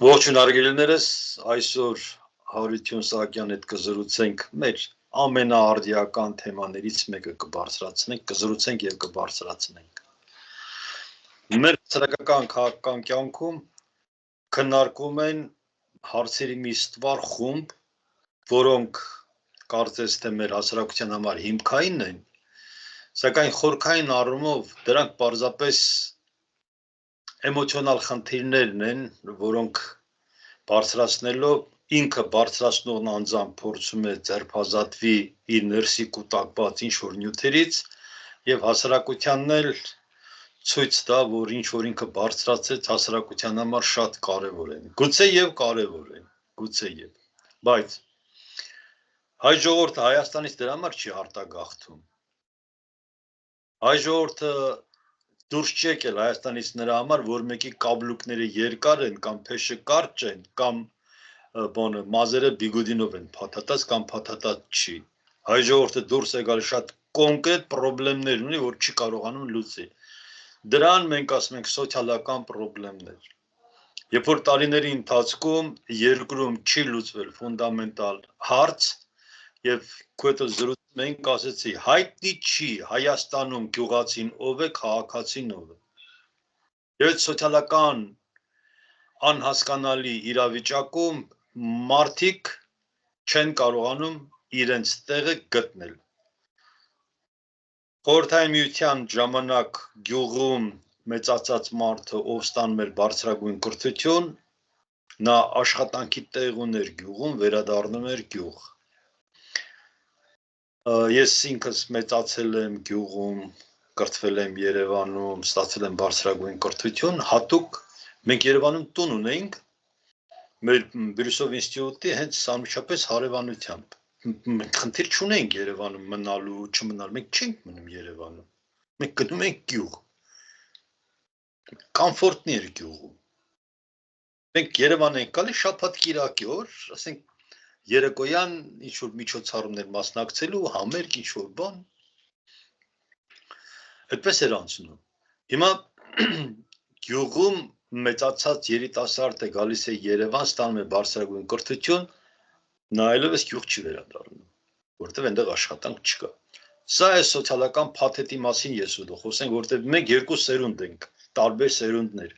Ողջույն արգելիներս, այսօր Հարություն Սահակյանի հետ կզրուցենք մեր ամենաարդիական թեմաներից մեկը կզրուցենք եւ կբարձրացնենք։ Մեր հասարակական քաղաքական կյանքում քննարկում են հարցերի մի ստվար խումբ, որոնք կարծես թե մեր հասարակության համար հիմքային են, սակայն խորքային առումով դրանք պարզապես էմոցիոնալ խնդիրներն են, որոնք բարձրացնելով ինքը բարձրացնողն անձամբ փորձում է ձերբազատվի իր ներսի կուտակված ինչ-որ նյութերից եւ հասարակությանն էլ ցույց տա, որ ինչ-որ ինքը բարձրացրեց հասարակության համար շատ կարեւոր են։ Գուցե եւ կարեւոր են, գուցե եւ։ Բայց հայ ժողովուրդը Հայաստանից դրա համար չի արտագաղթում։ Հայ ժողովուրդը դուրս չի եկել Հայաստանից նրա համար, որ մեկի կաբլուկները երկար են կամ փեշը կարճ են կամ մազերը բիգուդինով են փաթաթած կամ փաթաթած չի։ Հայ ժողովուրդը դուրս է գալ շատ կոնկրետ խնդիրներ ունի, որ չի կարողանում լուծել։ Դրան մենք ասում ենք սոցիալական խնդիրներ։ Երբ որ տարիների ընթացքում երկրում չի լուծվել ֆունդամենտալ հարց եւ քույտը զրուցում ենք, ասեցի, հայտնի չի Հայաստանում գյուղացին ով է, քաղաքացին ով է։ Եվ սոցիալական անհասկանալի իրավիճակում մարդիկ չեն կարողանում իրենց տեղը գտնել։ Խորհրդային միության ժամանակ գյուղում մեծացած մարդը, ով ստանում էր բարձրագույն կրթություն, նա աշխատանքի տեղ ուներ գյուղում, վերադառնում էր գյուղ։ Ես ինքս մեծացել եմ գյուղում, կրթվել եմ Երևանում, ստացել եմ բարձրագույն կրթություն, հատուկ մենք Երևանում տուն ունեինք մեր Բրյուսով ինստիտուտի հենց անմիջապես հարևանությամբ։ Մենք խնդիր չունեինք Երևանում մնալու, չմնալու, մենք չենք մնում Երևանում։ Մենք գնում ենք գյուղ։ Կոմֆորտնի էր գյուղում։ Մենք Երևան ենք գալիս շաբաթ-կիրակի օր, ասենք երեկոյան ինչ-որ միջոցառումներ մասնակցելու, համերգ ինչ-որ բան։ Այդպես էր անցնում։ Հիմա գյուղում մեծացած երիտասարդը գալիս է Երևան, ստանում է բարձրագույն կրթություն, նա այլևս գյուղ չի վերադառնում, որտեղ այնտեղ աշխատանք չկա։ Սա է սոցիալական փաթեթի մասին ես ուզում խոսենք, որտեղ մենք երկու սերունդ ենք, տարբեր սերունդներ։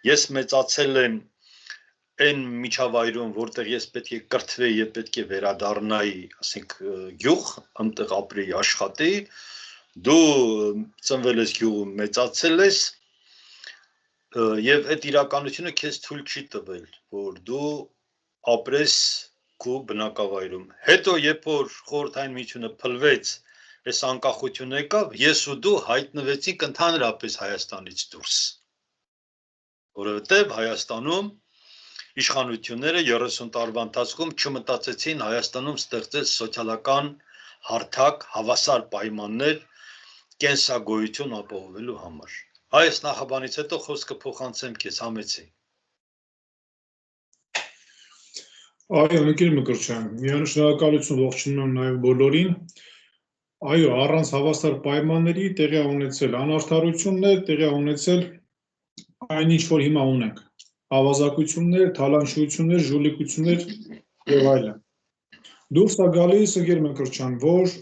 Ես մեծացել եմ այն միջավայրում, որտեղ ես պետք է կրթվեի եւ պետք է վերադառնայի, ասենք, գյուղ, այնտեղ ապրեի, աշխատեի, դու ծնվել ես գյուղում, մեծացել ես եւ այդ իրականությունը քեզ թույլ չի տվել, որ դու ապրես քո բնակավայրում։ Հետո երբ որ խորհրդային միությունը փլվեց, այս անկախությունը եկավ, ես ու դու հայտնվեցինք ընդհանրապես Հայաստանից դուրս։ Որովհետեւ Հայաստանում իշխանությունները 30 տարվա ընթացքում չմտածեցին Հայաստանում ստեղծել սոցիալական հարթակ, հավասար պայմաններ կենսագոյություն ապահովելու համար։ Այս նախաբանից հետո խոսքը փոխանցեմ քեզ, Համեցի։ Այո, ընկեր Մկրտչյան, միայն շնորհակալություն ողջունում եմ նաև բոլորին։ Այո, առանց հավասար պայմանների տեղի ունեցել անարդարություններ, տեղի ունեցել այն ինչ որ հիմա ունենք։ Ավազակություններ, թալանշություններ, ժուլիկություններ եւ այլն։ Դուրս է գալիս ընկեր Մկրտչյան, որ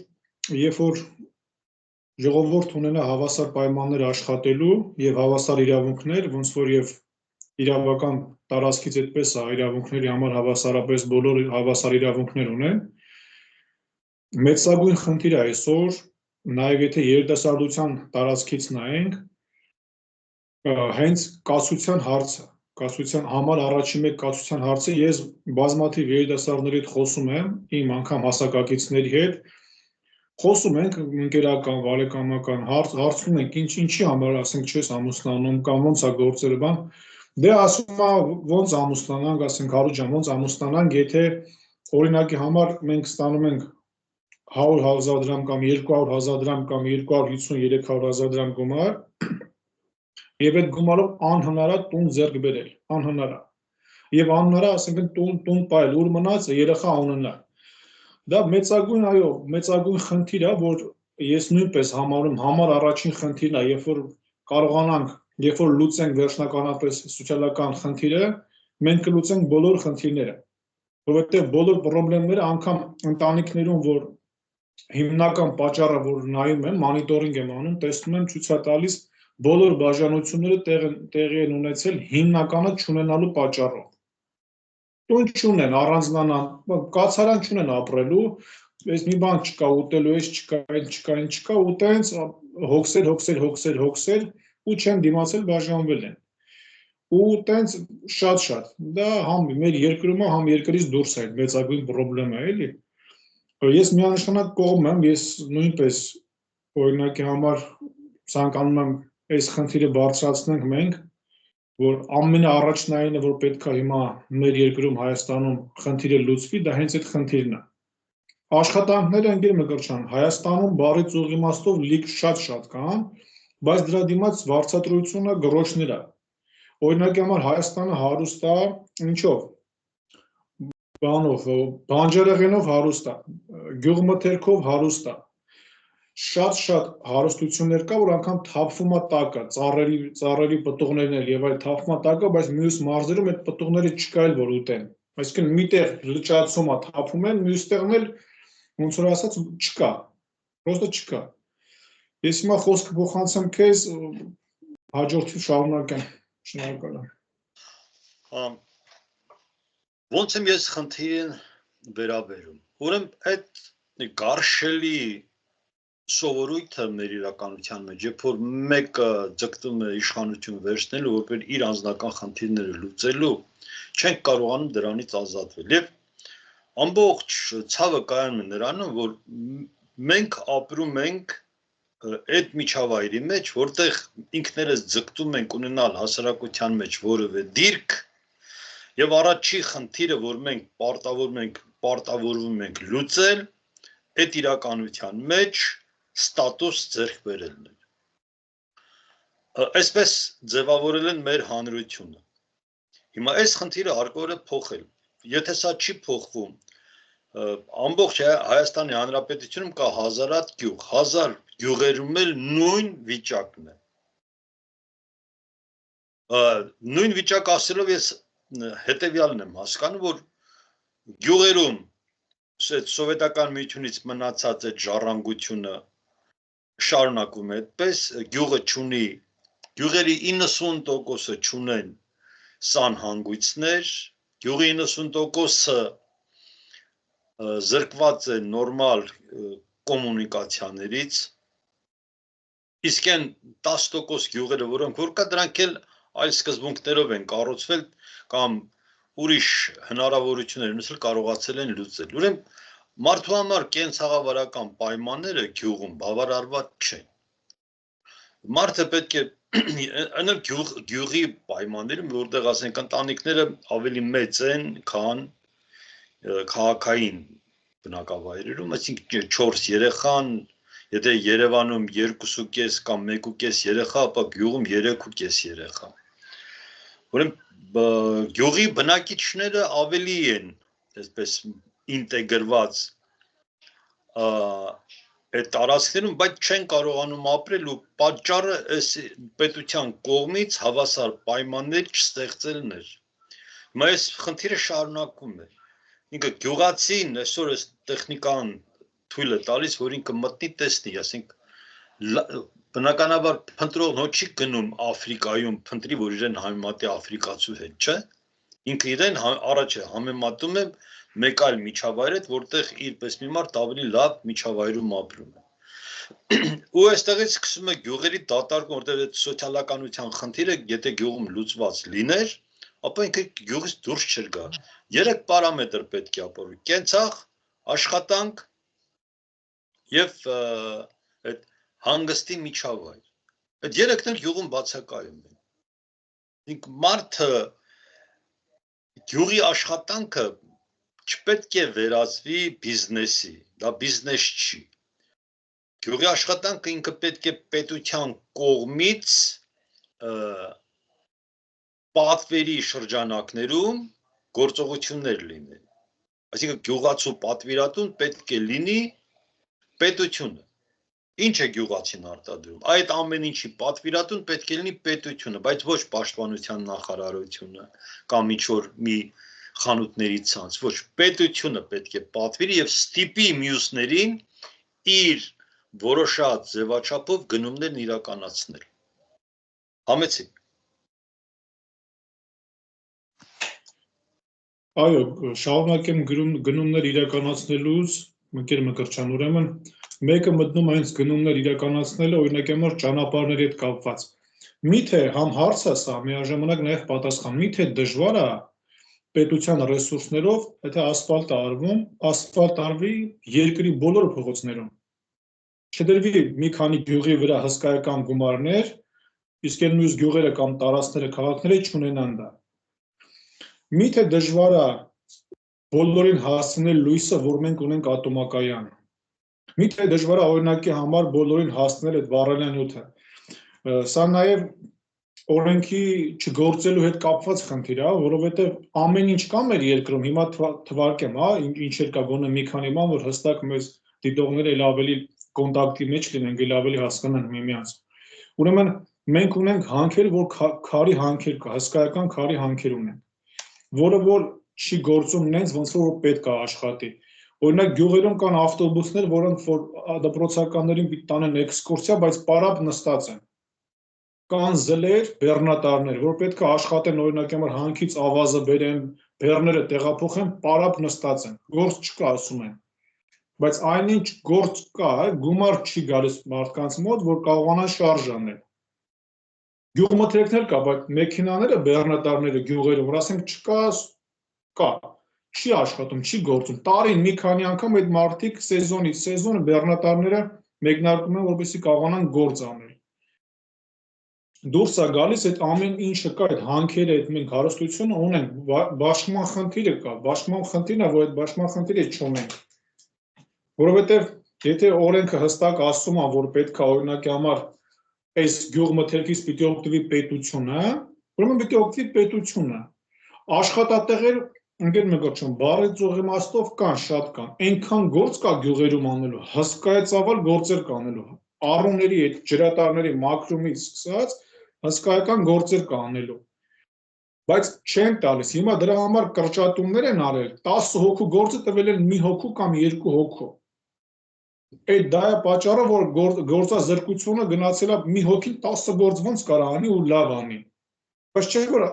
երբ որ ժողովուրդ ունենա հավասար պայմաններ աշխատելու եւ հավասար իրավունքներ, ոնց որ եւ իրավական տարածքից այդպես է, իրավունքների համար հավասարապես բոլորը հավասար իրավունքներ ունեն։ Մեծագույն խնդիրը այսօր, նաեւ եթե երիտասարդության տարածքից նայենք, հենց կացության հարցը, կացության համար առաջին մեկ կացության հարցը, ես բազմաթիվ երիտասարդների հետ խոսում եմ, իմ անգամ հասակակիցների հետ, խոսում ենք ընկերական, բարեկամական, հարցնում ենք, ինչի համար, ասենք, չես ամուսնանում կամ ոնց է գործերը բան, դե ասում է, ոնց ամուսնանանք, ասենք, Հարու ջան, ոնց ամուսնանանք, եթե օրինակի համար մենք ստանում ենք 100,000 դրամ կամ 200,000 դրամ կամ 250-300,000 դրամ գումար, եւ այդ գումարով անհնար է տուն ձեռք բերել, անհնար է։ Եվ անհնար է, ասենք, տուն պայել, ուր մնաց երեխա ունենալ։ Դա մեծագույն, այո, մեծագույն խնդիր է, որ ես նույնպես համարում համար առաջին խնդիրն է, երբ որ կարողանանք, երբ որ լուծենք վերջնականապես սոցիալական խնդիրը, մենք կլուծենք բոլոր խնդիրները, որովհետև բոլոր խնդիրները անգամ ընտանիքներում, որ հիմնական պատճառը, որ նայում եմ, մոնիտորինգ եմ անում, տեսնում եմ ցույց է տալիս բոլոր բաժանությունները տեղի են ունեցել հիմնականը չունենալու պատճառով։ Տուն չունեն, առանձնանան, կացարան չունեն ապրելու, այս մի բան չկա, ուտելու էս չկա, այն չկա, ու տենց հոգսեր, ու չեն դիմացել բաժանվել են։ Ու տենց շատ, դա համ մեր երկրում է, համ երկրից դուրս է, մեծագույն պրոբլեմա է, էլի։ Ես միանշանակ կողմ եմ, ես նույնպես օրինակի համար ցանկանում եմ այս խնդիրը բարձրացնենք մենք, որ ամենաառաջնայինը, որ պետք է հիմա մեր երկրում Հայաստանում խնդիրը լուծվի, դա հենց այդ խնդիրն է։ Աշխատանքները ընկեր Մկրտչյան, Հայաստանում բառի ծուղ իմաստով լիք շատ կան, բայց դրա դիմաց վարձատրությունը գրոշներ է։ Օրինակի համար Հայաստանը հարուստ է, ինչով։ Բանջարեղենով հարուստ է, գյուղմթերքով հարուստ է։ Շատ հարստություններ կա, որ անգամ թափվում է տակը, ծառերի պտուղներն էլ եւ այլ թափվում է տակը, բայց մյուս մարզերում այդ պտուղները չկա էլ որ ուտեն։ Այսինքն միտեղ լճացում է, թափում են, մյուս տեղն էլ ոնց որ ասած չկա։ Պրոստը չկա։ Ես հիմա խոսքը փոխանցեմ քեզ, հաջորդի շարունակեմ։ Շնորհակալ եմ։ Ոնց եմ ես խնդիրին վերաբերում։ Ուրեմն այդ գարշելի սովորույթը մեր իրականության մեջ, երբ որ մեկը ձգտում է իշխանություն վերցնելու, որպեսզի իր անձնական խնդիրները լուծելու, չենք կարողանում դրանից ազատվել։ Եվ ամբողջ ցավը կայանում է նրանում, որ մենք ապրում ենք այդ միջավայրի մեջ, որտեղ ինքներս ձգտում ենք ունենալ հասարակության մեջ որևէ դիրք, եւ առաջի խնդիրը, որ մենք պարտավորվում ենք լուծել, այդ իրականության մեջ ստատուս ձեռք բերելն է։ Այսպես ձևավորել են մեր հանրությունը։ Հիմա այս խնդիրը հարկավոր է փոխել։ Եթե սա չի փոխվում, ամբողջ Հայաստանի Հանրապետությունում կա 1000 գյուղ, 1000 գյուղերում էլ նույն վիճակն է։ Նույն վիճակ ասելով ես հետևյալն եմ հասկանում, որ գյուղերում սովետական միությունից մնացած այդ ժառանգությունը շարունակվում է այդպես, գյուղերի 90%-ը չունեն սանհանգույցներ, գյուղի 90%-ը զրկված է նորմալ կոմունիկացիաներից, իսկ այն 10% գյուղերը, որոնք որ կա, դրանք էլ այլ սկզբունքներով են կառուցվել կամ ուրիշ հնարավորություններ ունեցել կարողացել են լուծել։ Ուրեմն մարդու համար կենցաղավարական պայմանները գյուղում բավարարված չեն։ Մարդը պետք է անել գյուղի պայմաններում, որտեղ ասենք ընտանիքները ավելի մեծ են, քան քաղաքային բնակավայրերում, այսինքն 4 երեխան, եթե Երևանում 2.5 կամ 1.5 երեխա, ապա գյուղում 3.5 երեխա։ Ուրեմն գյուղի բնակիչները ավելի են, այսպես ինտեգրված այդ տարածքներում, բայց չեն կարողանում ապրել ու պատճառը այս պետության կողմից հավասար պայմաններ չստեղծելն էր։ Հիմա այս խնդիրը շարունակվում է։ Ինքը գյուղացին այսօր այս տեխնիկան թույլ է տալիս, որ ինքը մտնի տեսնի, ասենք բնականաբար փնտրողն հո չի գնում Աֆրիկայում, փնտրի, որ իրեն համեմատի աֆրիկացու հետ, չէ։ Ինքը իրեն առաջ է համեմատում է մեկ այլ միջավայր հետ, որտեղ իրպես մի մարդ ավելի լավ միջավայրում ապրում է։ Ու այստեղից սկսում է գյուղերի դատարկում, որտեղ այդ սոցիալականության խնդիրը, եթե գյուղում լուծված լիներ, ապա ինքը գյուղից դուրս չէր գա։ 3 պարամետր պետք է ապրի՝ կենցաղ, աշխատանք եւ այդ հանգստի միջավայր։ Այդ 3-ն էլ գյուղում բացակայում են։ Ինք մարդը գյուղի աշխատանքը չպետք է վերածվի բիզնեսի, դա բիզնես չի։ Գյուղի աշխատանքը ինքը պետք է պետության կողմից պատվերի շրջանակներում գործողություններ լինեն։ Այսինքն գյուղացու պատվիրատուն պետք է լինի պետությունը։ Ինչ է գյուղացին արտադրում։ Այդ ամեն ինչի պատվիրատուն պետք է լինի պետությունը, բայց ոչ պաշտպանության նախարարությունը կամ ինչ-որ մի խանութների ցանց, ոչ պետությունը պետք է պատվիրի եւ ստիպի մյուսներին իր որոշած ձևաչափով գնումներն իրականացնել։ Համեցեք։ Այո, շարունակեմ գնումներ իրականացնելուց, ընկեր Մկրտչյան, ուրեմն մեկը մտնում հենց գնումներ իրականացնելը, օրինակ համար ճանապարհների հետ կապված։ Միթե համ հարց է սա, միաժամանակ նաև պատասխան, միթե դժվար է պետության ռեսուրսներով, եթե ասֆալտ արվում, ասֆալտ արվի երկրի բոլոր փողոցներում։ Չդրվի մի քանի գյուղի վրա հսկայական գումարներ, իսկ այն մյուս գյուղերը կամ տարածքները, քաղաքները չունենան դա։ Միթե դժվար է բոլորին հասցնել լույսը, որ մենք ունենք ատոմակայան։ Միթե դժվար է օրինակի համար բոլորին հասցնել այդ վառելյան նյութը։ Սա նաև օրենքի չգործելու հետ կապված խնդիր է, որովհետև ամեն ինչ կա մեր երկրում, հիմա թվարկեմ, ինչեր կա գոնե մի քանի բան, որ հստակ մեզ դիտողները էլ ավելի կոնտակտի մեջ լինեն, էլ ավելի հասկանան միմյանց։ Ուրեմն մենք ունենք հանքեր, որ քարի հանքեր կա, հսկայական քարի հանքեր ունենք, որը որ չի գործում նենց, ոնց որ պետք է աշխատի։ Օրինակ գյուղերում կան ավտոբուսներ, որոնք որ դպրոցականներին պիտի տանեն էքսկուրսիա, բայց պարապ նստած են։ Կան զլեր, բեռնատարներ, որ պետք է աշխատեն, օրինակ համար հանքից ավազը բերեն, բեռները տեղափոխեն, պարապ նստած են։ Գործ չկա, ասում են։ Բայց այնինչ գործ կա, գումար չի գալիս մարդկանց մոտ, որ կարողանան շարժ անել։ Գյուղմթերքներ կա, բայց մեքենաները, բեռնատարները գյուղերում, որ ասենք չկա, կա, չի աշխատում, չի գործում։ Տարին մի քանի անգամ այդ մարդիկ սեզոնից սեզոն բեռնատարները մեկնարկում են, որպեսզի կարողանան գործ անել։ Դուրս է գալիս այդ ամեն ինչը կա, այդ հանքերը, այդ մենք հարստությունը ունենք, բաշխման խնդիրը կա, բաշխման խնդիրն է, որ այդ բաշխման խնդիրը չունենք։ Որովհետև եթե օրենքը հստակ ասում է, որ պետք է օրինակի համար այս գյուղմթերքից պիտի օգտվի պետությունը, ուրեմն պիտի օգտվի պետությունը։ Աշխատատեղեր, ընկեր Մկրտչյան, բառացող իմաստով կան, շատ կան։ Այնքան գործ կա գյուղերում անելու, հսկայածավալ գործեր կա անելու։ Առուների այդ ջրատարների մաքրումից սկսած հսկայական գործեր կա անելու։ Բայց չեն տալիս։ Հիմա դրա համար կրճատումներ են արել, 10 հոգու գործը տվել են մի հոգու կամ 2 հոգու։ Այդ դա է պատճառը, որ գործազրկությունը գնացել է մի հոգին 10 գործ ոնց կարա անի ու լավ անի։ Բայց չէ որ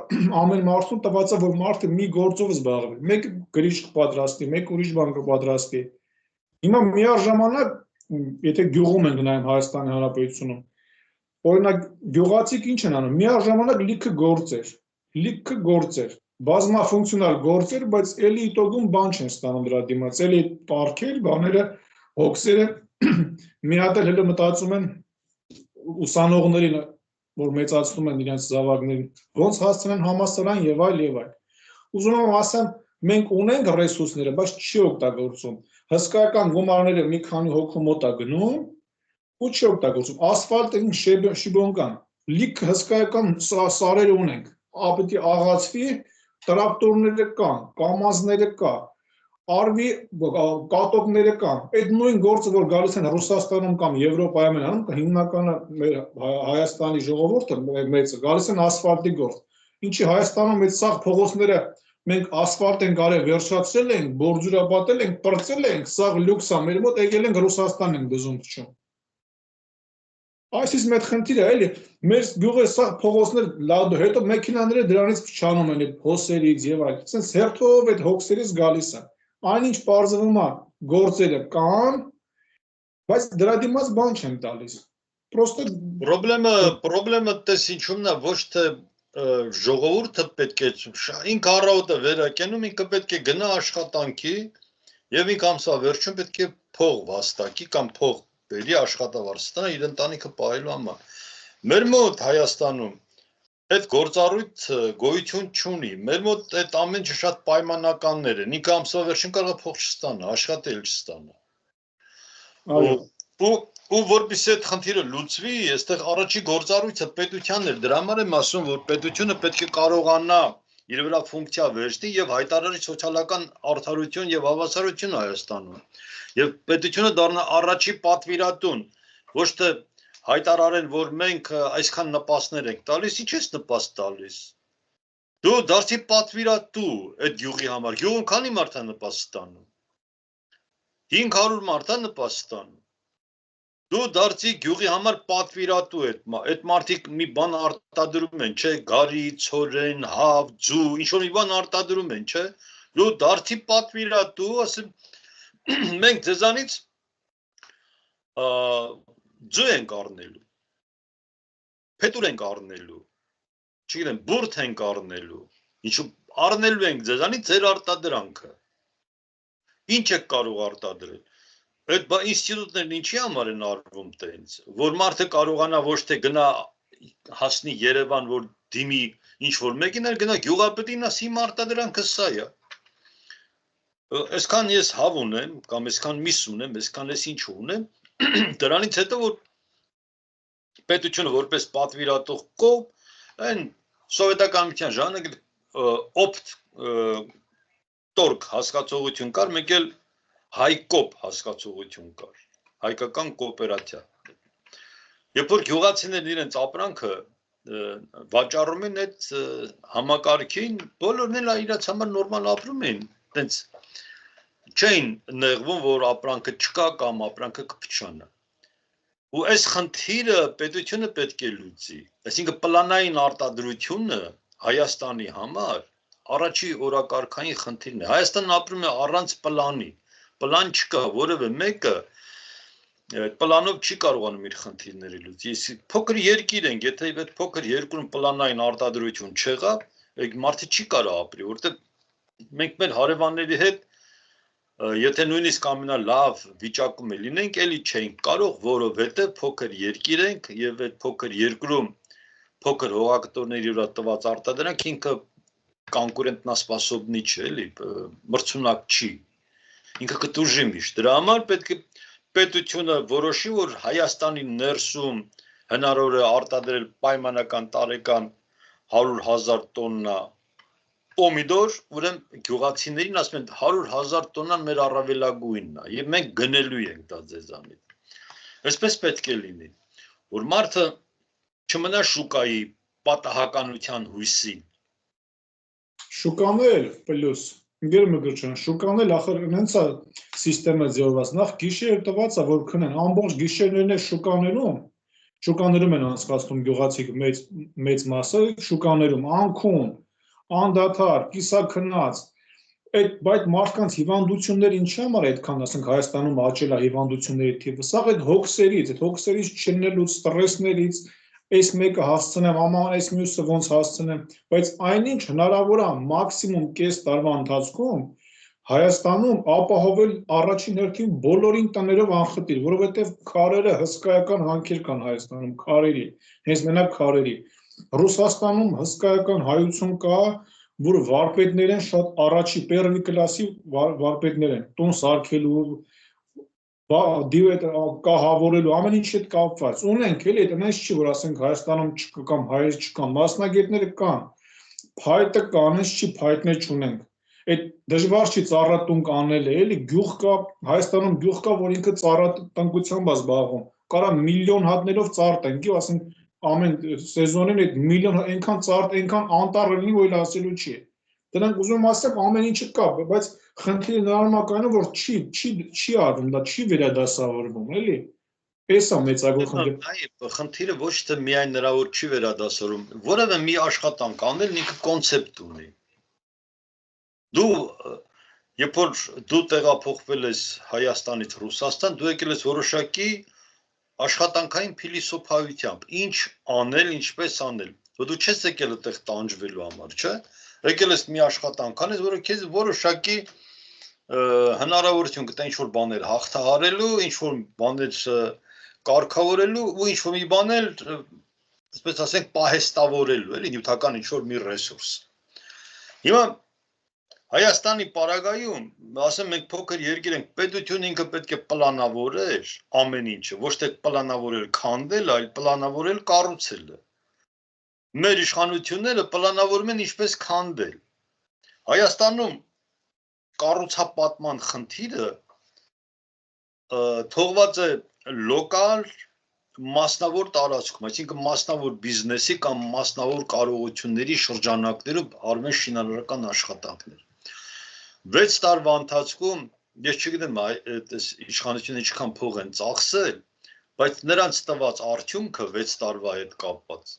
ամեն մարդուն տված է, որ մարդը մի գործով զբաղվի։ Մեկը գրիչ կպատրաստի, մեկ ուրիշ բան կպատրաստի։ Հիմա միաժամանակ, եթե գյուղում ենք նայում Հայաստանի Հանրապետությունում, օրինակ գյուղացիք ինչ են անում, միաժամանակ լիքը գործեր, բազմաֆունկցիոնալ գործեր, բայց էլի իտոգում բան չեն ստանում դրա դիմաց, էլի պարքեր, բաները, հոգսերը մի հատ էլ հենց մտածում են ուսանողներին, որ մեծացնում են իրենց զավակներին, ոնց հասցնեն համալսարան եւ այլ եւ այլ։ Ուզում եմ ասեմ, մենք ունենք ռեսուրսները, բայց չի օգտագործում։ Հսկայական գումարները մի քանի հոգու մոտ է գնում ու չի օգտագործում։ Ասֆալտը շիբոնկան, լիքը հսկայական սարեր ունենք, պիտի աղացվի, տրակտորները կան, կամազները կա, արվի կատոկները կան։ Այդ նույն գործը, որ գալիս են Ռուսաստանում կամ Եվրոպայում են անում, հիմնականը մեր Հայաստանի ժողովուրդը մեծը գալիս են ասֆալտի գործ։ Ինչի Հայաստանում այդ սաղ փողոցները մենք ասֆալտ ենք արել, վերջացրել ենք, բորձուրապատել ենք, պրծել ենք, սաղ լյուքս է մեր մոտ, եկել ենք Ռուսաստան ենք դզում փչում։ Այս իսկ մեծ խնդիրը էլի, մեր գյուղի սաղ փողոցներ լավ, հետո մեքենաները դրանից փչանում են այդ հոսերից եւ այլ։ Սենց հերթով այդ հոսերից գալիս է։ Այնինչ պարզվում է գործերը կան, բայց դրա դիմաց բան չեն տալիս։ Պրոստը Պրոբլեմը տես ինչումն է, ոչ թե ժողովուրդը պետք է ինքը առավոտը վերակենում, ինքը պետք է գնա աշխատանքի եւ ինքը ամսվա վերջում պետք է փող վաստակի կամ փող բերի աշխատավարձ իր ընտանիքը պահելու համար։ Մեր մոտ Հայաստանում այդ գործառույթը գոյություն չունի։ Մեր մոտ այդ ամեն ինչը շատ պայմանականներ են։ Ինքը ամսվա վերջին կարող է փող չստանա, աշխատել չստանա։ Ու որպեսզի այդ խնդիրը լուծվի, այստեղ առաջի գործառույթը պետությանն էր, դրա համար եմ ասում, որ պետությունը պետք է կարողանա իր վրա ֆունկցիա վերցնի եւ հայտարարի սոցիալական արդարություն եւ հավասարություն Հայաստանում։ Եվ պետությունը դառնա առաջի պատվիրատուն Ոչ թե հայտարարեն, որ մենք այսքան նպաստներ ենք տալիս, ինչ ես նպաստ տալիս։ Դու դարձի պատվիրատու այդ գյուղի համար, գյուղում քանի մարդ է նպաստ ստանում։ 500 մարդ է նպաստ ստանում։ Դու դարձի գյուղի համար պատվիրատու այդ մարդիկ մի բան արտադրում են, չէ, գարի, ցորեն, հավ, ձու, ինչ որ մի բան արտադրում են, չէ։ Դու դարձի պատվիրատու, ասեմ, մենք ձեզանից ձու ենք առնելու, փետուր ենք առնելու, չգիտեմ, բուրդ ենք առնելու, ինչու առնելու ենք ձեզանից ձեր արտադրանքը։ Ինչ եք կարող արտադրել։ Այդ ինստիտուտներն ինչի համար են արվում տենց, որ մարդը կարողանա ոչ թե գնա հասնի Երևան, որ դիմի ինչ-որ մեկին, այլ գնա գյուղապետին ասի իմ արտադրանքը սա է։ Այսքան ես հավ ունեմ, կամ այսքան միս ունեմ, այսքան ես ինչ ունեմ, դրանից հետո որ պետությունը որպես պատվիրատող կողմ, այն սովետական ժամանակ օպտ տորկ հասկացողություն կար, մեկ էլ հայկոպ հասկացողություն կար, հայկական կոոպերատիա։ Երբ որ գյուղացիներն իրենց ապրանքը վաճառում են այդ համակարգին, բոլորն էլ իրաց համար նորմալ ապրում են, տենց չէին նեղվում, որ ապրանքը չկա կամ ապրանքը կփչանա։ Ու այս խնդիրը պետությունը պետք է լուծի, այսինքն պլանային արտադրությունը Հայաստանի համար առաջի օրակարգային խնդիրն է։ Հայաստանն ապրում է առանց պլանի, պլան չկա, որևէ մեկը պլանով չի կարողանում իր խնդիրները լուծի։ Փոքր երկիր ենք, եթե այդ փոքր երկրում պլանային արտադրություն չեղավ, մարդը չի կարող ապրի, որտեղ մենք մեր հարևանների հետ եթե նույնիսկ ամենալավ վիճակում է լինենք, էլի չենք կարող, որովհետև փոքր երկիր ենք եւ այդ փոքր երկրում փոքր հողակտորների վրա տված արտադրանք ինքը կոնկուրենտնասպասոբնի չէ, էլի մրցունակ չի։ Ինքը կտուժի միշտ։ Դրա համար պետք է պետությունը որոշի, որ Հայաստանի ներսում հնարավոր է արտադրել պայմանական տարեկան 100,000 տոննա պոմիդոր, ուրեմն գյուղացիներին ասում են 100,000 տոննան մեր առավելագույնն է, եւ մենք գնելու ենք դա ձեզանից։ Այսպես պետք է լինի, որ մարդը չմնա շուկայի պատահականության հույսին։ Շուկանել պլյուս Գերմգրճան, շուկանել ախր հենց է սիստեմը ձևավորված, նախ գիշեր տված է, որ քնեն, ամբողջ գիշերներն է շուկաներում են անցկացնում գյուղացիք մեծ մասը, շուկաներում, անքուն, անդադար, կիսաքնած, բայց մարդկանց հիվանդությունները ինչի համար այդքան, ասենք Հայաստանում աճել է հիվանդությունների թիվը, սա այդ հոգսերից չլինելուց, ստրեսներից, այս մեկը հասցնեմ, աման այս մյուսը ոնց հասցնեմ, բայց այնինչ հնարավոր է մաքսիմում կես տարվա ընթացքում Հայաստանում ապահովել առաջին հերթին բոլորին տներով անխտիր, որովհետև քարերը հսկայական հանքեր կան Հայաստանում, քարերի, հենց մենակ քարերի։ Ռուսաստանում հսկայական հայություն կա, որ վարպետներ են շատ առաջի պերվի կլասի վարպետներ են, տուն սարքելու, կահավորելու, ամեն ինչ հետ կապված, ունենք էլի, այդ այնպես չի, որ ասենք Հայաստանում չկա կամ հայեր չկան, մասնագետները կան, փայտը կա, այնպես չի, փայտներ չունենք, այդ դժվար չի ծառատուն կանել էլի, գյուղ կա, Հայաստանում գյուղ կա, որ ինքը ծառատնկությամբ է զբաղվում, կարա միլիոն հատներով ծառ տնկի, ասենք ամեն սեզոնին այդ միլիոն այնքան ծառ, այնքան անտառ լինի, որ ասելու չի։ Դրանք ուզում ասեմ ամեն ինչը կա, բայց խնդիրը նրանում է կայանում, որ չի արվում, դա չի վերադասավորվում, էլի։ Էս է մեծագույն խնդիրը։ Այո, խնդիրը ոչ թե միայն նրա որ չի վերադասավորում, որևէ մի աշխատանք անելն ինքը կոնցեպտ ունի։ Երբ որ դու տեղափոխվել ես Հայաստանից Ռուսաստան, դու եկել ես որոշակի աշխատանքային փիլիսոփայությամբ, ինչ անել, ինչպես անել։ Դու չես եկել այդտեղ տանջվելու համար, չէ՞։ Եկել ես մի աշխատանք անես, որը քեզ որոշակի հնարավորություն կտա ինչ-որ բաներ հաղթահարելու, ինչ-որ բաներ կարգավորելու ու ինչ-որ մի բաներ, այսպես ասենք, պահեստավորելու, էլի նյութական ինչ-որ մի ռեսուրս։ Հիմա Հայաստանի պարագայում, ասեմ մենք փոքր երկիր ենք, պետությունը ինքը պետք է պլանավորել ամեն ինչը, ոչ թե պլանավորել քանդել, այլ պլանավորել կառուցելը։ Մեր իշխանությունները պլանավորում են ինչպես քանդել։ Հայաստանում կառուցապատման խնդիրը թողված է լոկալ մասնավոր տարածքում, այսինքն մասնավոր բիզնեսի կամ մասնավոր կարողությունների շրջանակներում արվում են շինարարական աշխատանքներ։ 6 տարվա ընթացքում ես չգիտեմ իշխանությունը ինչքան փող են ծախսել, բայց նրանց տված արդյունքը 6 տարվա հետ կապված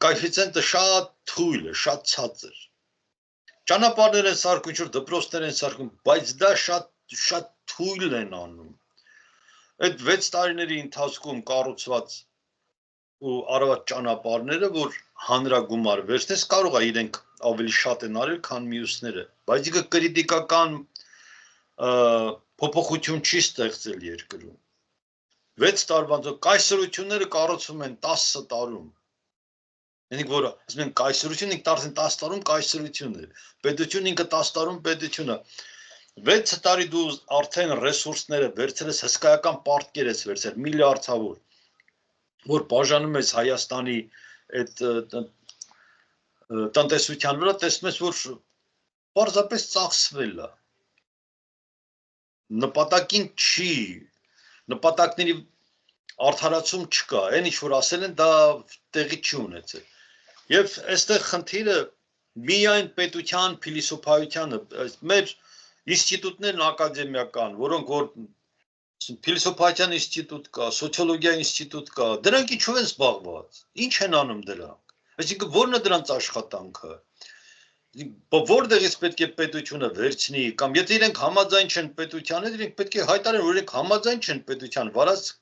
կոեֆիցիենտը շատ թույլ է, շատ ցածր։ Ճանապարհներ են սարքում, ինչ-որ դպրոցներ են սարքում, բայց դա շատ թույլ են անում։ Այդ 6 տարիների ընթացքում կառուցված ու արված ճանապարհները, որ հանրագումար վերցնես, կարող է իրենք ավելի շատ են արել, քան մյուսները, բայց իգը կրիտիկական փոփոխություն չի ստեղծել երկրում։ 6 տարվա կայսրությունները կառուցվում են 10 տարում։ Այնինք որ ասում են կայսրություն, ինքը արդեն 10 տարում կայսրություն է։ Պետություն ինքը 10 տարում պետություն է։ 6 տարի դու արդեն ռեսուրսները վերցրես, հսկայական պարտքեր ես վերցրել, միլիարդավոր, որ բաժանում ես Հայաստանի այդ տնտեսության վրա, տեսնում ես, որ պարզապես ծախսվել է։ Նպատակին չի, նպատակների արդարացում չկա, այն ինչ որ ասել են, դա տեղի չի ունեցել։ Եվ այստեղ խնդիրը միայն պետության փիլիսոփայությանը, մեր ինստիտուտներն ակադեմիական, որոնք որ փիլիսոփայության ինստիտուտ կա, սոցիոլոգիա ինստիտուտ կա, դրանք ինչու են զբաղված, ինչ են անում դրանք, այսինքն ո՞րն է դրանց աշխատանքը, որտեղից պետք է պետությունը վերցնի, կամ եթե իրենք համաձայն չեն պետության հետ, իրենք պետք է հայտարարեն, որ իրենք համաձայն չեն պետության վարած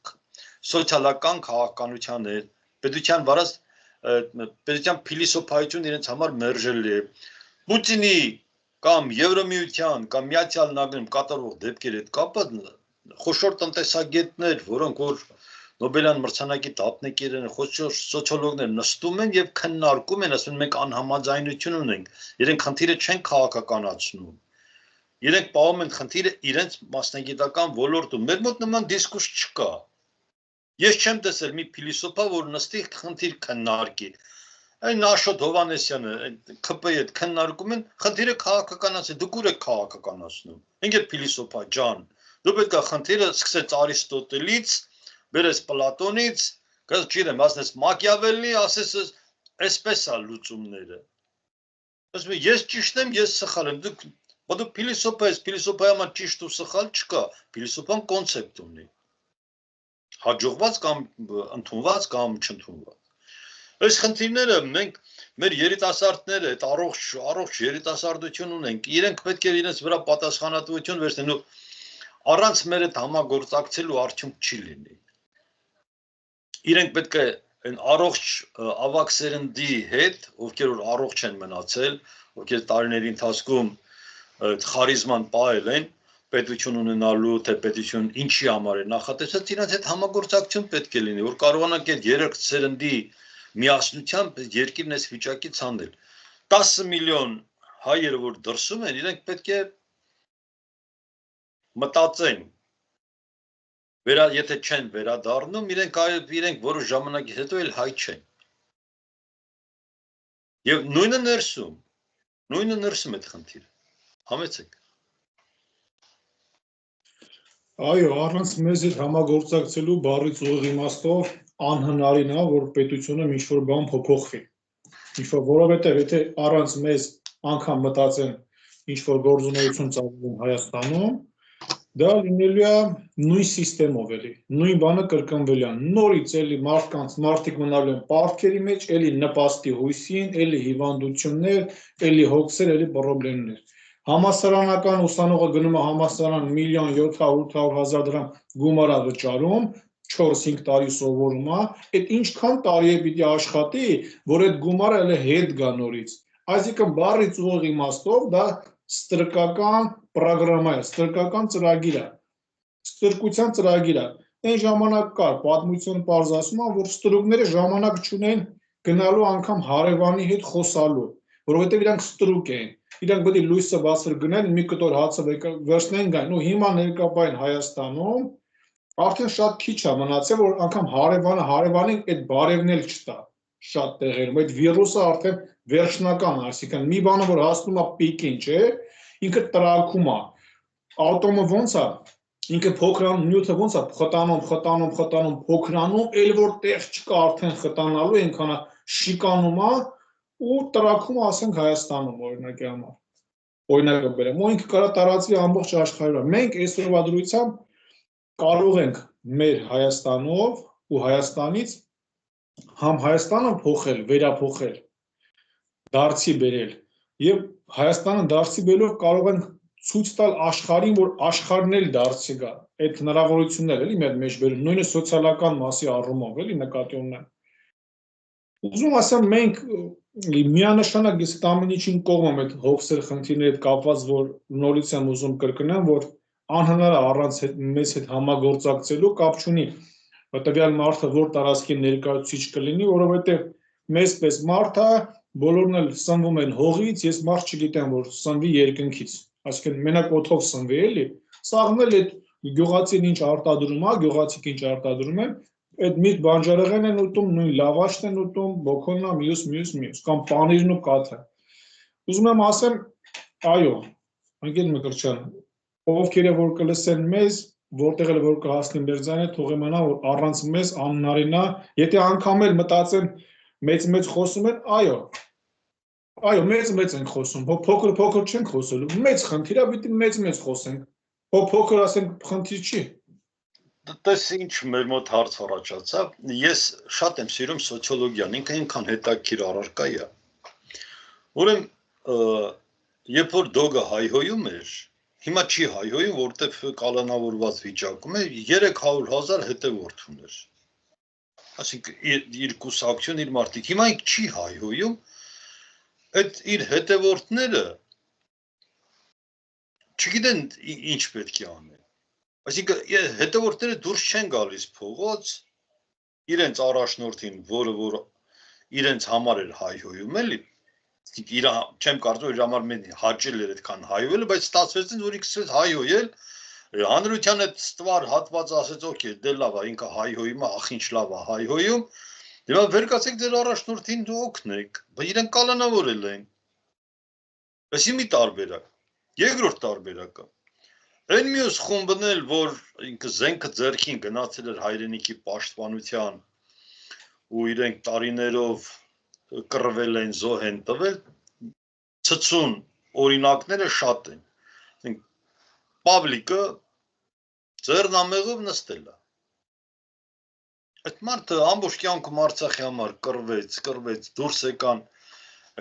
սոցիալական քաղաքականության հետ, պետության վարած պետության փիլիսոփայություն իրենց համար մերժել է։ Պուտինի կամ Եվրոմիության կամ Միացյալ Նահանգներում կատարվող դեպքերի հետ կապված խոշոր տնտեսագետներ, որոնք որ Նոբելյան մրցանակի դափնեկիր են, խոշոր սոցիոլոգներ նստում են եւ քննարկում են, ասում են մենք անհամաձայնություն ունենք, իրենք խնդիրը չեն քաղաքականացնում։ Իրենք պահում են խնդիրը իրենց մասնագիտական ոլորտում։ Մեր մոտ նման դիսկուրս չկա։ Ես չեմ տեսել մի փիլիսոփա, որ նստի խնդիր քննարկի։ Այն Աշոտ Հովհաննեսյանը, ԿՊ-ի հետ քննարկում են, խնդիրը քաղաքականացի, դուք ուր եք քաղաքականացնում։ Ինքը փիլիսոփա ջան, դու պետք է խնդիրը սկսես Արիստոտելից, բերես Պլատոնից, չգիտեմ, ասես Մակիավելլի, ասես այսպես է լուծումները։ Ասում եմ, ես ճիշտ եմ, ես սխալ եմ, դու փիլիսոփա ես, փիլիսոփայի համար ճիշտ ու սխալ չկա, փիլիսոփան կոնցեպտ ունի։ Հաջողված կամ ընդունված կամ չընդունված։ Այս խնդիրները մենք մեր երիտասարդները, այդ առողջ երիտասարդություն ունենք, իրենք պետք է իրենց վրա պատասխանատվություն վերցնեն ու առանց մեր այդ համագործակցելու արդյունք չի լինի։ Իրենք պետք է այն առողջ ավակ սերնդի հետ, ովքեր որ առողջ են մնացել, ովքեր տարիների ընթացքում խարիզման պահել են, պետություն ունենալու, թե պետություն ինչի համար է նախատեսած, իրանց հետ համագործակցություն պետք է լինի, որ կարողանանք այդ երեք սերնդի միասնությամբ երկիրն այս վիճակից հանել։ 10 միլիոն հայերը, որ դրսում են, իրենք պետք է մտածեն, եթե չեն վերադառնում, իրենք որոշ ժամանակից հետո էլ հայ չեն։ Եվ նույնը ներսում այդ խնդիրը, համեցեք։ Այո, առանց մեզ հետ համագործակցելու բառից ուղիղ իմաստով անհնարին է, որ պետությունը ինչ-որ բան փոփոխվի։ Որովհետև եթե առանց մեզ անգամ մտածեն ինչ-որ գործունեություն ծավալեն Հայաստանում, դա լինելու է նույն սիստեմով էլի, նույն բանը կրկնվելու է, նորից էլի մարդիկ մնալու են պարտքերի մեջ, էլի նպաստի հույսին, էլի հիվանդություններ, էլի հոգսեր, էլի պրոբլեմներ։ Համասարանական ուսանողը գնում է համասարան 1.700.000 դրամ գումար է վճարում, 4-5 տարի սովորում է, այդ ինչքան տարի է պիտի աշխատի, որ այդ գումարը էլ հետ գա նորից։ Այսինքն բառից ուղիղ իմաստով դա ստրկական պրոգրամա է, ստրկական ծրագիր է, ստրկության ծրագիր է։ Այն ժամանակ կար պատմություն պարզ ասում է, որ ստրուկները ժամանակ չունեն գնալու անգամ հարևանի հետ խոսալու, որովհետև իրանք ստրուկ են։ Իրանք պետք է լույսը բացվեր գնան, մի կտոր հացը վերցնեն գան, ու հիմա ներկայացին Հայաստանում արդեն շատ քիչ է մնացել, որ անգամ հարևանին այդ բարևն էլ չտա շատ տեղերում, այդ վիրուսը արդեն վերջնական է, այսինքն մի բանը, որ հասնում է պիկին, չէ, ինքը տրակում է, ատոմը ոնց է, ինքը փոքրանում նյութը ոնց է խտանում, փոքրանում, ել որ տեղ չկա արդեն խտանալու, այնքան շիկանում է ու տրաքում ասենք Հայաստանում օրինակի համար։ Օրինակը բերեմ, ու ինքը կարա տարածվի ամբողջ աշխարհում։ Մենք այսօրվա դրությամբ կարող ենք մեր Հայաստանով ու Հայաստանից համ Հայաստանը փոխել, վերափոխել, դարձի բերել եւ Հայաստանը դարձի բերելով կարող ենք ցույց տալ աշխարհին, որ աշխարհն էլ դարձի գա։ Այդ հնարավորություններ էլի մեր մեջ բերում, նույնը սոցիալական մասի առումով էլի նկատի ունեմ։ Ուզում ասեմ, մենք միանշանակ ես այդ ամեն ինչին կողմ եմ այդ հոգսեր խնդիրների հետ կապված, որ նորից եմ ուզում կրկնեմ, որ անհնար է առանց մեզ հետ համագործակցելու կապ չունի տվյալ մարդը որ տարածքի ներկայացուցիչ կլինի, որովհետև մեզ պես մարդը բոլորն էլ սնվում են հողից, ես մարդ չգիտեմ, որ սնվի երկնքից, այսինքն մենակ օդով սնվի էլի, սաղն էլ այդ գյուղացին ինչ արտադրում է, գյուղացիք ինչ արտադրում են, այդ միշտ բանջարեղեն են ուտում, նույն լավաշն են ուտում, բոքոննա, մյուս, կամ պանիրն ու կաթը։ Ուզում եմ ասեմ, այո, ընկեր Մկրտչյան, ովքեր որ կլսեն մեզ, որտեղ էլ որ կհասնի մեր ձայնը, թող իմանա, որ առանց մեզ անհնարին է, եթե անգամ էլ մտածեն մեծ խոսում են, այո, մեծ ենք խոսում, փոքր չենք խոսելու, մեծ խնդիր է, պիտի մեծ խոսենք, փոքր ասենք խնդիր չի։ Տես ինչ մեր մոտ հարց առաջացավ, ես շատ եմ սիրում սոցիոլոգիան, ինքը այնքան հետաքրքիր առարկա է։ Ուրեմն, երբ որ դոգը հայհոյում էր, հիմա չի հայհոյում, որտեղ կալանավորված վիճակում է, 300,000 հետևորդ ուներ։ Այսինքն իր կուսակցություն, իր մարդիկ, հիմա ինք չի հայհոյում, այդ իր հետևորդները չգիտեն ինչ պետք է անեն։ Այսինքն հետևորդները դուրս չեն գալիս փողոց, իրենց առաջնորդին, որ իրենց համար էր հայհոյում էլի, չեմ կարծում իր համար մեն հաճել էր այդքան հայհոյելը, բայց ստացվեց որ ինքը սկսեց հայհոյել, հանրության այդ ստվար հատվածը ասեց օքեյ, դե լավ է, ինքը հայհոյում է, ախ ինչ լավ է հայհոյում, հիմա վեր կացեք ձեր առաջնորդին դու օգնեք, բայց իրենք կալանավորել են։ Այսի մի տարբերակ, երկրորդ տարբերակը Այն մյուս խումբն էլ, որ ինքը զենքը ձեռքին գնացել էր հայրենիքի պաշտպանության ու իրենք տարիներով կռվել են, զոհ են տվել, ցցուն օրինակները շատ են։ Պավլիկը ձեռնամեղով նստել է։ Այդ մարդը ամբողջ կյանքում Արցախի համար կռվեց, դուրս եկան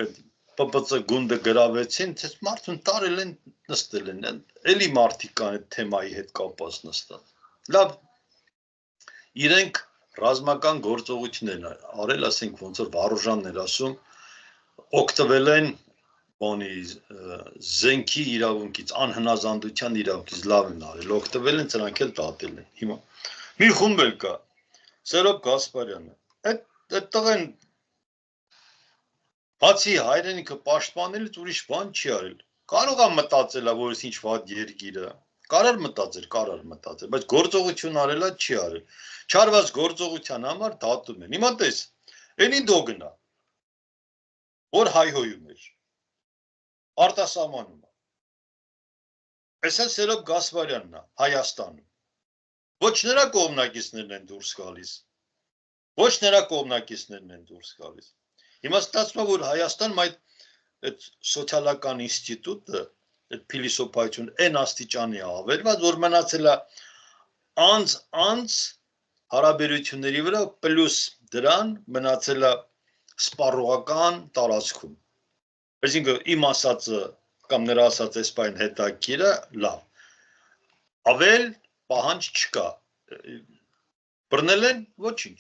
այդ ՊՊՑ գունդը գրավեցին, ցես մարդուն տարել են, նստել են, էլի մարդիկ կան այդ թեմայի հետ կապված նստած։ Լավ, իրենք ռազմական գործողություններ արել, ասենք ոնց որ Վարուժանն էր ասում, օգտվել են բանի զենքի իրավունքից, անհնազանդության իրավունքից լավ են արել, օգտվել են, նրանք էլ դատել են։ Հիմա մի խումբ էլ կա, Սերոբ Գասպարյանը, այդ տղեն Բացի հայրենիքը պաշտպանելից ուրիշ բան չի արել։ Կարող է մտածել, որ ինչ վատ երկիր է։ Կարար մտածել, բայց գործողություն արելա չի արել։ Չարված գործողության համար դատում են։ Հիմա տես, այնին դո գնա, որ հայհոյում էր։ Արտասահմանում է։ Այսա Սերոբ Գասպարյանն է Հայաստանում։ Ոչ նրա կողմնակիցներն են դուրս գալիս։ Հիմա ստացվում է, որ Հայաստանում այդ սոցիալական ինստիտուտը, այդ փիլիսոփայություն այն աստիճանի է ավերված, որ մնացել է անց հարաբերությունների վրա, պլյուս դրան մնացել է սպառողական տարածքում։ Այսինքն իմ ասածը կամ նրա ասած էսպայն հետաքրքիրը լավ։ Ավել պահանջ չկա։ Բռնել են ոչինչ։